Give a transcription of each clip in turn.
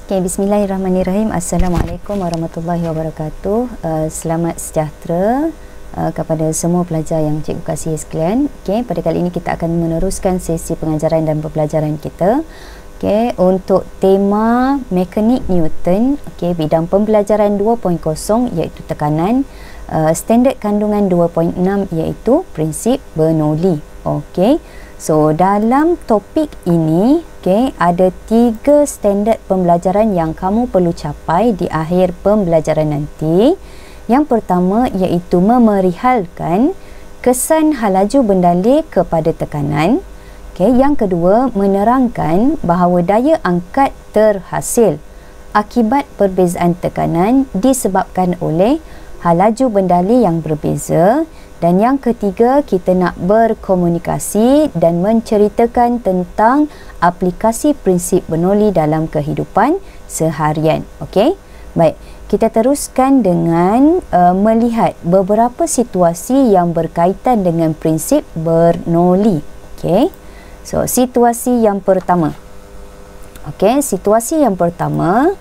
Okay, bismillahirrahmanirrahim. Assalamualaikum warahmatullahi wabarakatuh. Selamat sejahtera kepada semua pelajar yang cikgu kasihi sekalian. Okay, pada kali ini kita akan meneruskan sesi pengajaran dan pembelajaran kita. Okay, untuk tema mekanik Newton, okay, bidang pembelajaran 2.0 iaitu tekanan, standard kandungan 2.6 iaitu prinsip Bernoulli. Okay, so dalam topik ini, okay, ada 3 standard pembelajaran yang kamu perlu capai di akhir pembelajaran nanti. Yang pertama iaitu memerihalkan kesan halaju bendalih kepada tekanan. Okay, yang kedua, menerangkan bahawa daya angkat terhasil akibat perbezaan tekanan disebabkan oleh halaju bendalih yang berbeza. Dan yang ketiga, kita nak berkomunikasi dan menceritakan tentang aplikasi prinsip Bernoulli dalam kehidupan seharian. Okey, baik, kita teruskan dengan melihat beberapa situasi yang berkaitan dengan prinsip Bernoulli. Okey, so situasi yang pertama. Okey, situasi yang pertama,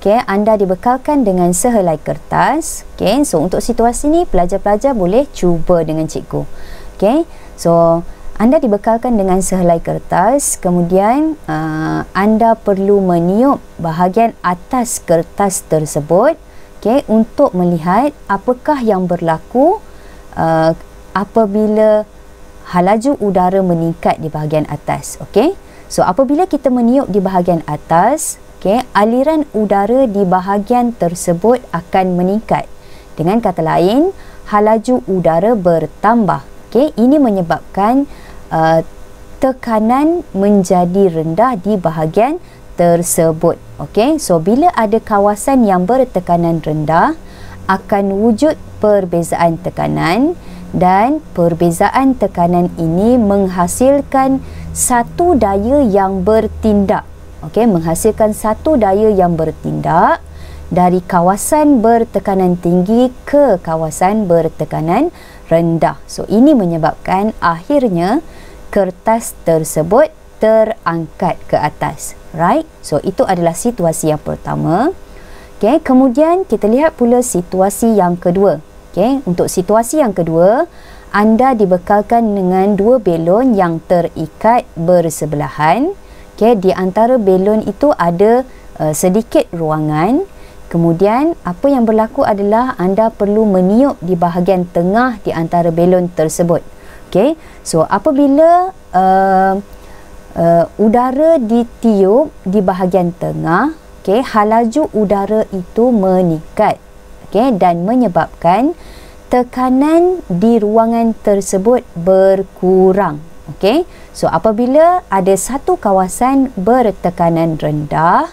okay, anda dibekalkan dengan sehelai kertas. Okay, so untuk situasi ni pelajar-pelajar boleh cuba dengan cikgu. Okay, so anda dibekalkan dengan sehelai kertas, kemudian anda perlu meniup bahagian atas kertas tersebut, okay, untuk melihat apakah yang berlaku apabila halaju udara meningkat di bahagian atas. Okay, so apabila kita meniup di bahagian atas, okay, aliran udara di bahagian tersebut akan meningkat. Dengan kata lain, halaju udara bertambah. Okay, ini menyebabkan tekanan menjadi rendah di bahagian tersebut. Okay, so bila ada kawasan yang bertekanan rendah, akan wujud perbezaan tekanan, dan perbezaan tekanan ini menghasilkan satu daya yang bertindak. Okey, menghasilkan satu daya yang bertindak dari kawasan bertekanan tinggi ke kawasan bertekanan rendah. So ini menyebabkan akhirnya kertas tersebut terangkat ke atas. Right? So itu adalah situasi yang pertama. Okey, kemudian kita lihat pula situasi yang kedua. Okey, untuk situasi yang kedua, anda dibekalkan dengan 2 belon yang terikat bersebelahan. Okay, di antara belon itu ada sedikit ruangan. Kemudian apa yang berlaku adalah anda perlu meniup di bahagian tengah di antara belon tersebut. Okay, so apabila udara ditiup di bahagian tengah, okay, halaju udara itu meningkat, okay, dan menyebabkan tekanan di ruangan tersebut berkurang. Okey, so apabila ada satu kawasan bertekanan rendah,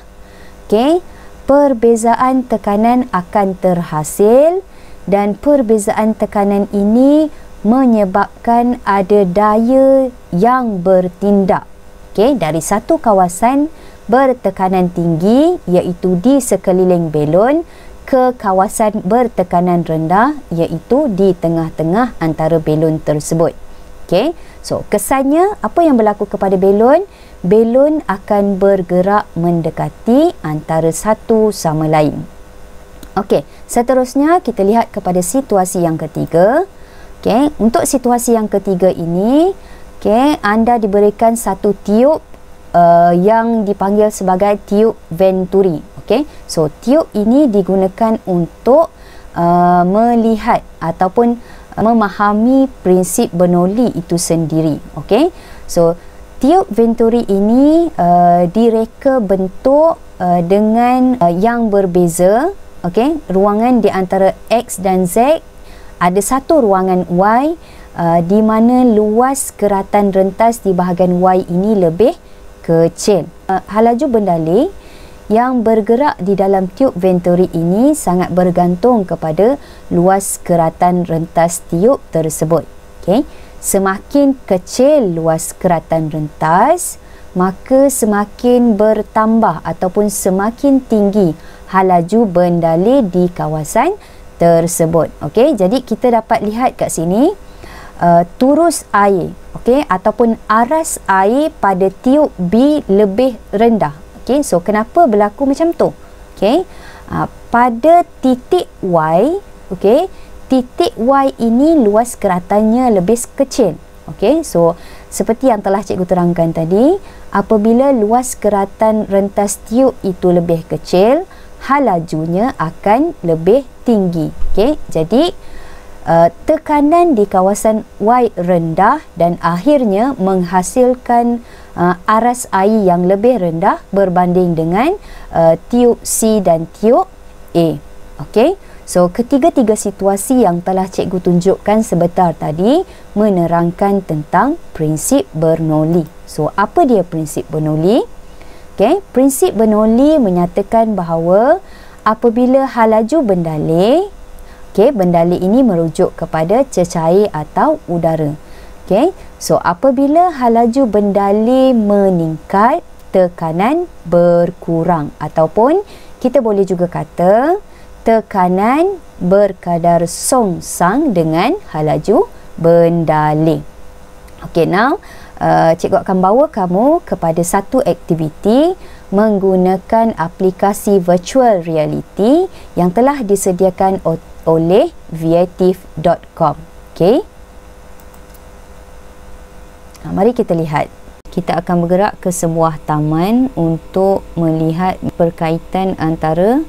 okey, perbezaan tekanan akan terhasil, dan perbezaan tekanan ini menyebabkan ada daya yang bertindak. Okey, dari satu kawasan bertekanan tinggi iaitu di sekeliling belon ke kawasan bertekanan rendah iaitu di tengah-tengah antara belon tersebut. Okey, so kesannya apa yang berlaku kepada belon? Belon akan bergerak mendekati antara satu sama lain. Okey, seterusnya kita lihat kepada situasi yang ketiga. Okey, untuk situasi yang ketiga ini, okey, anda diberikan satu tiup yang dipanggil sebagai tiup Venturi. Okey, so tiup ini digunakan untuk melihat ataupun memahami prinsip Bernoulli itu sendiri. Okey, so tiup Venturi ini direka bentuk dengan yang berbeza. Okey, ruangan di antara X dan Z, ada satu ruangan Y di mana luas keratan rentas di bahagian Y ini lebih kecil. Halaju bendalih yang bergerak di dalam tiup Venturi ini sangat bergantung kepada luas keratan rentas tiup tersebut. Okay, semakin kecil luas keratan rentas, maka semakin bertambah ataupun semakin tinggi halaju bendalih di kawasan tersebut. Okey, jadi kita dapat lihat kat sini turus air, okey, ataupun aras air pada tiup B lebih rendah. Okey, so kenapa berlaku macam tu? Okey, pada titik Y, okey, titik Y ini luas keratannya lebih kecil. Okey, so seperti yang telah cikgu terangkan tadi, apabila luas keratan rentas tiup itu lebih kecil, hal lajunya akan lebih tinggi. Okey, jadi tekanan di kawasan Y rendah dan akhirnya menghasilkan aras air yang lebih rendah berbanding dengan tiup C dan tiup A. Okey, so ketiga-tiga situasi yang telah cikgu tunjukkan sebentar tadi menerangkan tentang prinsip Bernoulli. So apa dia prinsip Bernoulli? Okey, prinsip Bernoulli menyatakan bahawa apabila hal laju bendalih, okey, bendalih ini merujuk kepada cecair atau udara. Okey, so apabila hal laju bendalih meningkat, tekanan berkurang, ataupun kita boleh juga kata tekanan berkadar songsang dengan hal laju bendalih. Okey, now cikgu akan bawa kamu kepada satu aktiviti menggunakan aplikasi virtual reality yang telah disediakan oleh viative.com. Okey, mari kita lihat. Kita akan bergerak ke sebuah taman untuk melihat perkaitan antara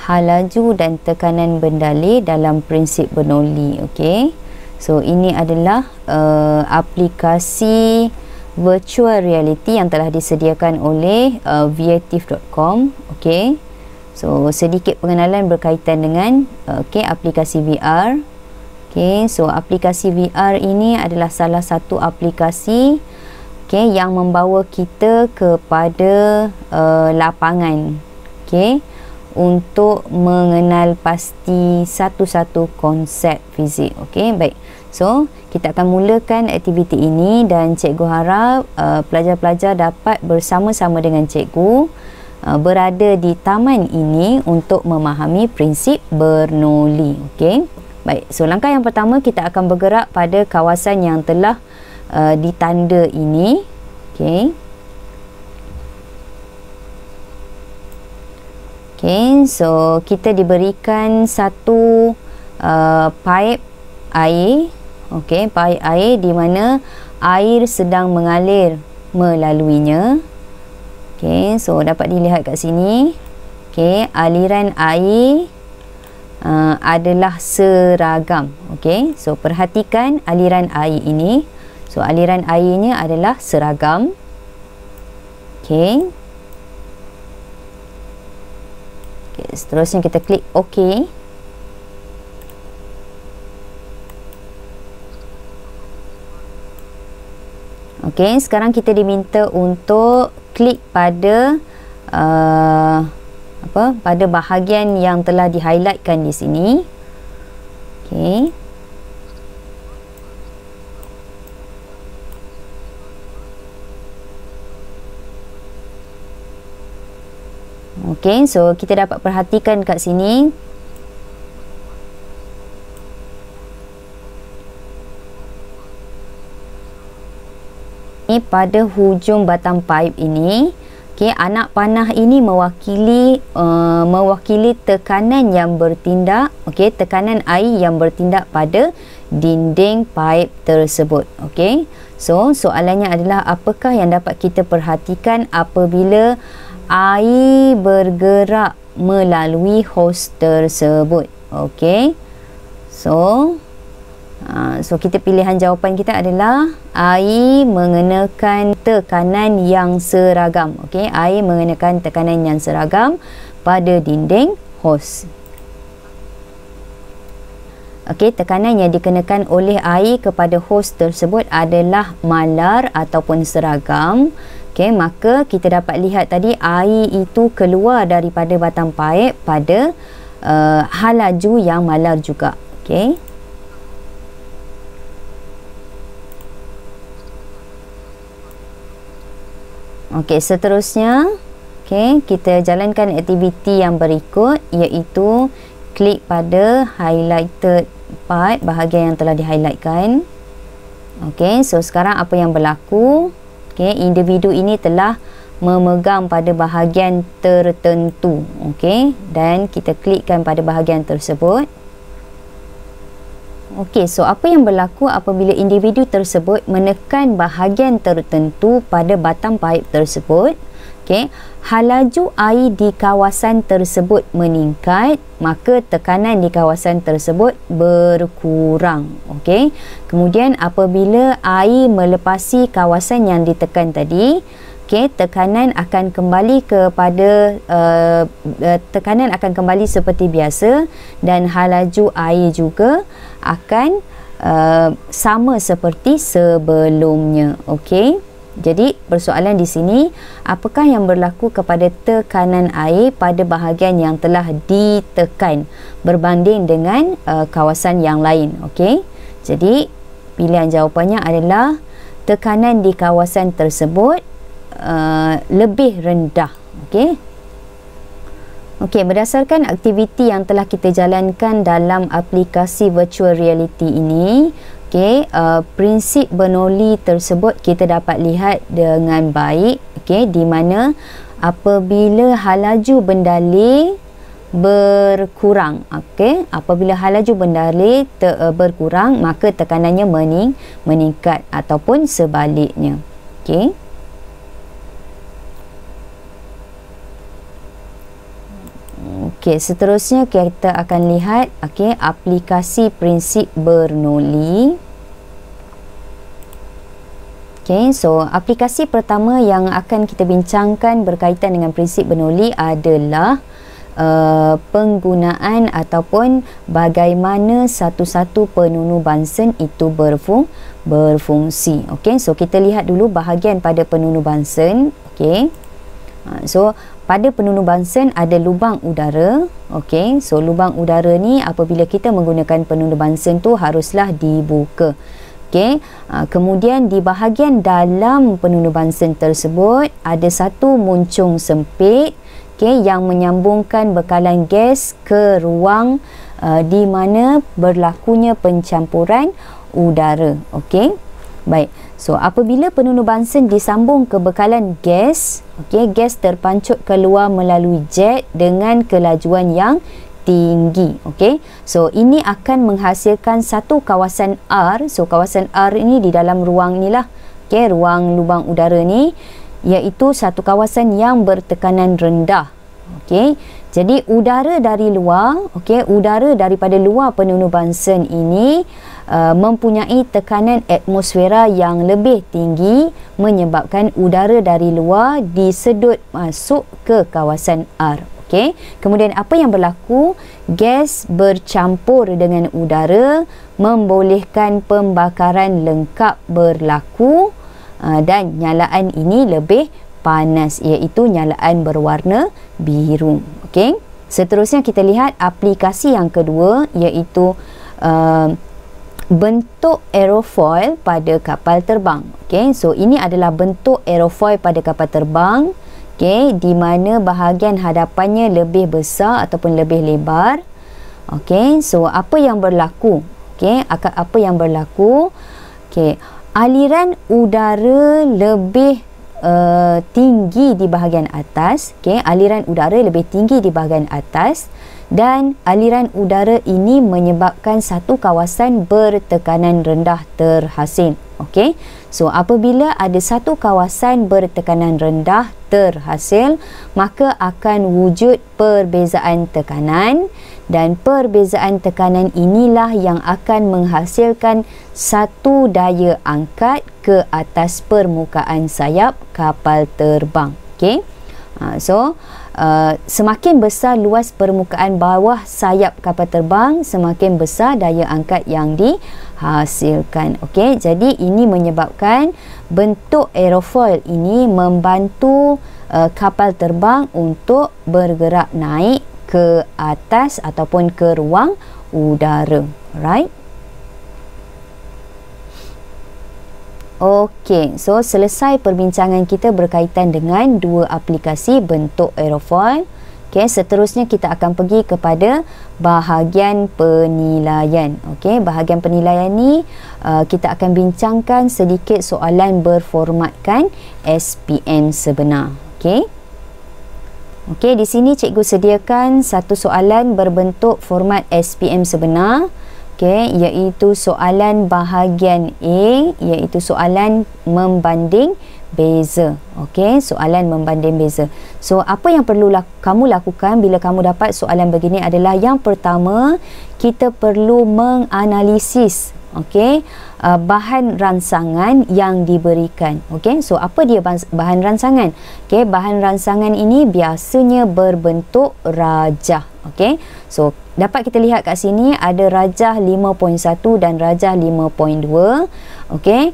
hal laju dan tekanan bendalih dalam prinsip Bernoulli. Okey, so ini adalah aplikasi virtual reality yang telah disediakan oleh viative.com. Okey, so sedikit pengenalan berkaitan dengan aplikasi VR. Okey, so aplikasi VR ini adalah salah satu aplikasi yang membawa kita kepada lapangan untuk mengenal pasti satu-satu konsep fizik. Okey, baik. So, kita akan mulakan aktiviti ini dan cikgu harap pelajar-pelajar dapat bersama-sama dengan cikgu berada di taman ini untuk memahami prinsip Bernoulli. Okey, baik. So, langkah yang pertama kita akan bergerak pada kawasan yang telah ditanda ini. Okey. Okey, so kita diberikan satu pipe air. Okey, pipe air di mana air sedang mengalir melaluinya. Okey, so dapat dilihat kat sini. Okey, aliran air adalah seragam. Okey, so perhatikan aliran air ini. So aliran airnya adalah seragam. Okey. Okay, seterusnya kita klik OK. Okey, sekarang kita diminta untuk klik pada pada bahagian yang telah di-highlightkan di sini. Okey. Okey, so kita dapat perhatikan kat sini. Ini pada hujung batang pipe ini, okey, anak panah ini mewakili tekanan yang bertindak, okey, tekanan air yang bertindak pada dinding pipe tersebut. Okey. So, soalannya adalah apakah yang dapat kita perhatikan apabila air bergerak melalui hos tersebut. Okey. So kita pilihan jawapan kita adalah air mengenakan tekanan yang seragam. Okey, air mengenakan tekanan yang seragam pada dinding hos. Okey, tekanan yang dikenakan oleh air kepada hos tersebut adalah malar ataupun seragam. Okey, maka kita dapat lihat tadi air itu keluar daripada batang paip pada hal laju yang malar juga. Okey. Okey, seterusnya, okey, kita jalankan aktiviti yang berikut, iaitu klik pada highlighted part, bahagian yang telah di-highlightkan. Okey, so sekarang apa yang berlaku? Okey, individu ini telah memegang pada bahagian tertentu. Okey, dan kita klikkan pada bahagian tersebut. Okey, so apa yang berlaku apabila individu tersebut menekan bahagian tertentu pada batang paip tersebut? Okey, halaju air di kawasan tersebut meningkat, maka tekanan di kawasan tersebut berkurang. Okey, kemudian apabila air melepasi kawasan yang ditekan tadi, okey, tekanan akan kembali seperti biasa, dan halaju air juga akan sama seperti sebelumnya. Okey. Jadi persoalan di sini, apakah yang berlaku kepada tekanan air pada bahagian yang telah ditekan berbanding dengan kawasan yang lain? Okey. Jadi pilihan jawapannya adalah tekanan di kawasan tersebut lebih rendah. Okey. Okey, berdasarkan aktiviti yang telah kita jalankan dalam aplikasi virtual reality ini, okey, prinsip Bernoulli tersebut kita dapat lihat dengan baik, okey, di mana apabila halaju bendalih berkurang, okey, apabila halaju bendalih berkurang, maka tekanannya meningkat ataupun sebaliknya. Okey. Okey, seterusnya kita akan lihat aplikasi prinsip Bernoulli. Okey, so aplikasi pertama yang akan kita bincangkan berkaitan dengan prinsip Bernoulli adalah penggunaan ataupun bagaimana satu-satu penunu Bunsen itu berfungsi. Okey, so kita lihat dulu bahagian pada penunu Bunsen. Okey. So pada penunu Bunsen ada lubang udara. Okey, so lubang udara ni apabila kita menggunakan penunu Bunsen tu haruslah dibuka. Okey, kemudian di bahagian dalam penunu Bunsen tersebut ada satu muncung sempit, okey, yang menyambungkan bekalan gas ke ruang di mana berlakunya pencampuran udara. Okey. Baik. So apabila penunu Bunsen disambung ke bekalan gas, okey, gas terpancut keluar melalui jet dengan kelajuan yang tinggi. Okey. So ini akan menghasilkan satu kawasan R. So kawasan R ini di dalam ruang inilah. Okey, ruang lubang udara ni, iaitu satu kawasan yang bertekanan rendah. Okey. Jadi udara dari luar, okey, udara daripada luar penunu Bunsen ini mempunyai tekanan atmosfera yang lebih tinggi, menyebabkan udara dari luar disedut masuk ke kawasan R. Okey. Kemudian apa yang berlaku? Gas bercampur dengan udara membolehkan pembakaran lengkap berlaku, dan nyalaan ini lebih panas, iaitu nyalaan berwarna biru. Okey. Seterusnya kita lihat aplikasi yang kedua, iaitu bentuk aerofoil pada kapal terbang. Okey, so ini adalah bentuk aerofoil pada kapal terbang, okey, di mana bahagian hadapannya lebih besar ataupun lebih lebar. Okey, so apa yang berlaku? Okey, apa yang berlaku? Okey, aliran udara lebih tinggi di bahagian atas. Okey, aliran udara lebih tinggi di bahagian atas, dan aliran udara ini menyebabkan satu kawasan bertekanan rendah terhasil. Okey, so apabila ada satu kawasan bertekanan rendah terhasil, maka akan wujud perbezaan tekanan, dan perbezaan tekanan inilah yang akan menghasilkan satu daya angkat ke atas permukaan sayap kapal terbang. Okey. So semakin besar luas permukaan bawah sayap kapal terbang, semakin besar daya angkat yang dihasilkan. Okey, jadi ini menyebabkan bentuk aerofoil ini membantu kapal terbang untuk bergerak naik ke atas ataupun ke ruang udara. Right? Okey, so selesai perbincangan kita berkaitan dengan dua aplikasi bentuk aerofoil. Okey, seterusnya kita akan pergi kepada bahagian penilaian. Okey, bahagian penilaian ni kita akan bincangkan sedikit soalan berformatkan SPM sebenar. Okey. Okey, di sini cikgu sediakan satu soalan berbentuk format SPM sebenar. Okey, iaitu soalan bahagian A, iaitu soalan membanding beza. Okey, soalan membanding beza. So, apa yang perlu kamu lakukan bila kamu dapat soalan begini adalah yang pertama, kita perlu menganalisis bahan ransangan yang diberikan. Okey, so apa dia bahan ransangan? Okey, bahan ransangan ini biasanya berbentuk rajah. Okey, so dapat kita lihat kat sini ada rajah 5.1 dan rajah 5.2. Okey,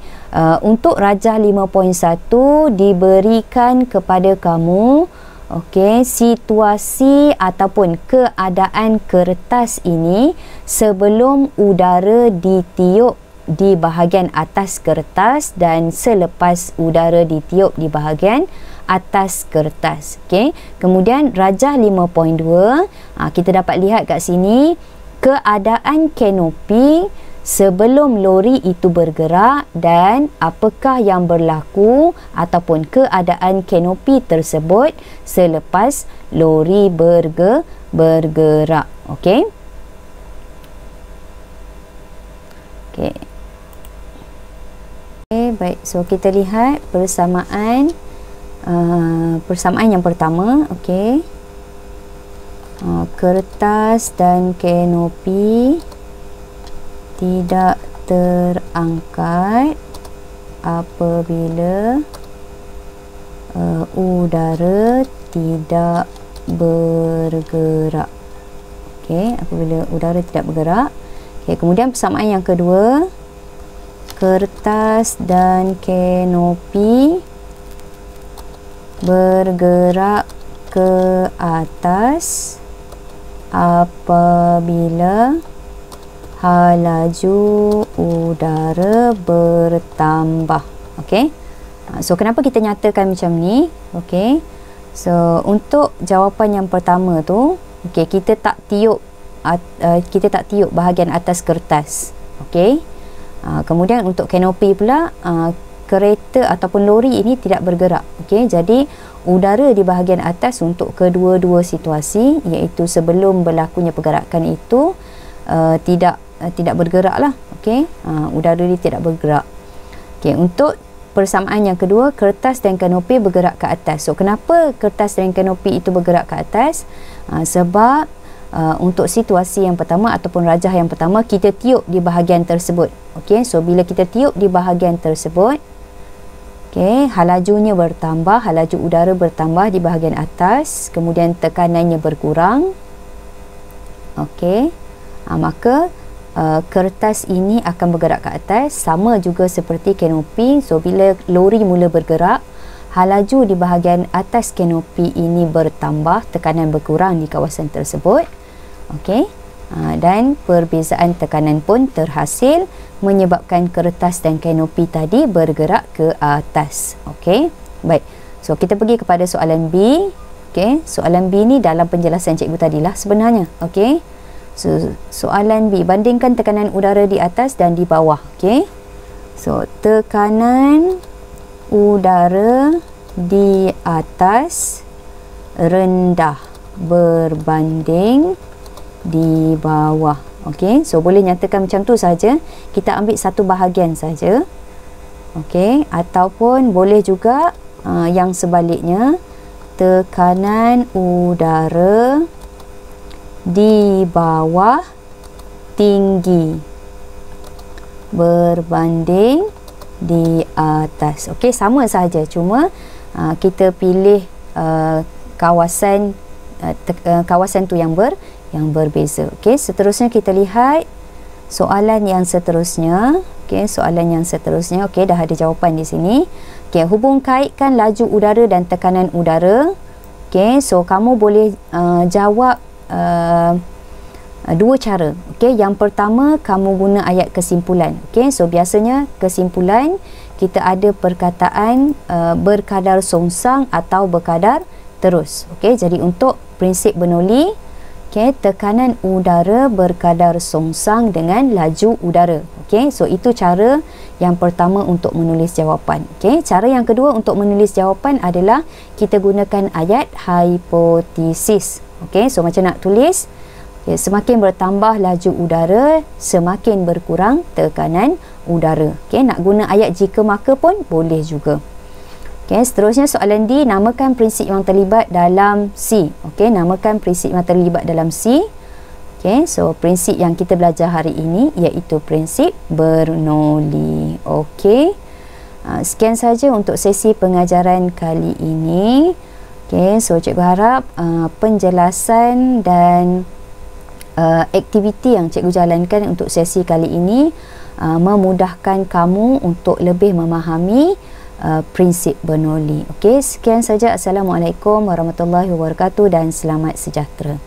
untuk rajah 5.1 diberikan kepada kamu situasi ataupun keadaan kertas ini sebelum udara ditiup di bahagian atas kertas dan selepas udara ditiup di bahagian atas kertas. Okey, kemudian rajah 5.2, kita dapat lihat kat sini keadaan kanopi sebelum lori itu bergerak dan apakah yang berlaku ataupun keadaan kanopi tersebut selepas lori bergerak. Okey. Okey. Okey, baik. So kita lihat persamaan yang pertama. Okey. Kertas dan kanopi tidak terangkat apabila udara tidak bergerak. Okey, apabila udara tidak bergerak. Okey, kemudian persamaan yang kedua, kertas dan kanopi bergerak ke atas apabila laju udara bertambah. Okey. So kenapa kita nyatakan macam ni? Okey. So untuk jawapan yang pertama tu, okey, kita tak tiup bahagian atas kertas. Okey. Kemudian untuk kanopi pula, kereta ataupun lori ini tidak bergerak. Okey. Jadi udara di bahagian atas untuk kedua-dua situasi, iaitu sebelum berlakunya pergerakan itu tidak bergerak lah. Okey, udara dia tidak bergerak. Okey, untuk persamaan yang kedua, kertas dan kanopi bergerak ke atas. So kenapa kertas dan kanopi itu bergerak ke atas? Sebab untuk situasi yang pertama ataupun rajah yang pertama, kita tiup di bahagian tersebut. Okey, so bila kita tiup di bahagian tersebut, okey, halajunya bertambah, halaju udara bertambah di bahagian atas, kemudian tekanannya berkurang. Okey, maka kertas ini akan bergerak ke atas, sama juga seperti kanopi. So bila lori mula bergerak, halaju di bahagian atas kanopi ini bertambah, tekanan berkurang di kawasan tersebut. Okey, dan perbezaan tekanan pun terhasil menyebabkan kertas dan kanopi tadi bergerak ke atas. Okey, baik. So kita pergi kepada soalan B. Okey, soalan B ni dalam penjelasan cikgu tadilah sebenarnya. Okey. So, soalan B, bandingkan tekanan udara di atas dan di bawah. Okey. So, tekanan udara di atas rendah berbanding di bawah. Okey. So, boleh nyatakan macam tu saja. Kita ambil satu bahagian saja. Okey. Ataupun boleh juga yang sebaliknya, tekanan udara di bawah tinggi berbanding di atas. Okey, sama saja, cuma kita pilih kawasan tu yang berbeza. Okey, seterusnya kita lihat soalan yang seterusnya. Okey, soalan yang seterusnya. Okey, dah ada jawapan di sini. Okey, hubung kaitkan laju udara dan tekanan udara. Okey, so kamu boleh jawab dua cara. Okey, yang pertama kamu guna ayat kesimpulan. Okey, so biasanya kesimpulan kita ada perkataan berkadar songsang atau berkadar terus. Okey, jadi untuk prinsip Bernoulli, Okey, tekanan udara berkadar songsang dengan laju udara. Okey, so itu cara yang pertama untuk menulis jawapan. Okey, cara yang kedua untuk menulis jawapan adalah kita gunakan ayat hipotesis. Okey, so macam nak tulis, okay, semakin bertambah laju udara, semakin berkurang tekanan udara. Okey, nak guna ayat jika maka pun boleh juga. Okay, seterusnya soalan D, namakan prinsip yang terlibat dalam C. Okey, namakan prinsip yang terlibat dalam C. Okey, so prinsip yang kita belajar hari ini iaitu prinsip Bernoulli. Okey, sekian saja untuk sesi pengajaran kali ini. Okey, so cikgu harap penjelasan dan aktiviti yang cikgu jalankan untuk sesi kali ini memudahkan kamu untuk lebih memahami prinsip Bernoulli. Okey, sekian saja. Assalamualaikum warahmatullahi wabarakatuh dan selamat sejahtera.